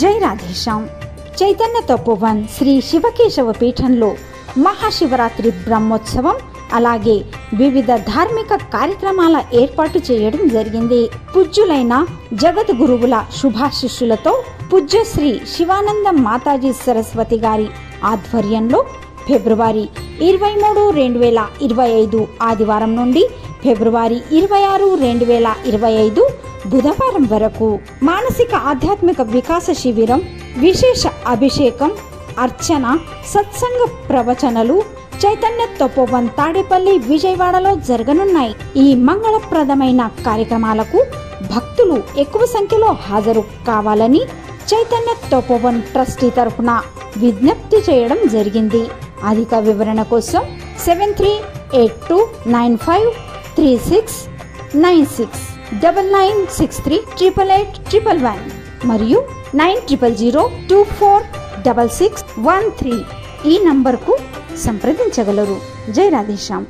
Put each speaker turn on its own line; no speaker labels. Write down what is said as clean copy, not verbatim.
జై రాధేశ్యామ్. చైతన్య తపోవన్ శ్రీ శివకేశవ పీఠంలో మహాశివరాత్రి బ్రహ్మోత్సవం అలాగే వివిధ ధార్మిక కార్యక్రమాల ఏర్పాటు చేయడం జరిగింది. పూజ్యులైన జగద్గురువుల శుభాశిష్యులతో పూజ్యశ్రీ శివానంద మాతాజీ సరస్వతి గారి ఆధ్వర్యంలో ఫిబ్రవరి 23, 2025 ఆదివారం నుండి ఫిబ్రవరి 26, 2025 బుధవారం వరకు మానసిక ఆధ్యాత్మిక వికాస శిబిరం, విశేష అభిషేకం, అర్చన, సత్సంగ ప్రవచనలు చైతన్య తపోవన్ తాడేపల్లి విజయవాడలో జరగనున్నాయి. ఈ మంగళప్రదమైన కార్యక్రమాలకు భక్తులు ఎక్కువ సంఖ్యలో హాజరు కావాలని చైతన్య తపోవన్ ట్రస్టీ తరఫున విజ్ఞప్తి చేయడం జరిగింది. అధిక వివరణ కోసం 7382953696 9963888811 మరియు 9000246613 ఈ నంబర్కు సంప్రదించగలరు. జై రాధేశ్యామ్.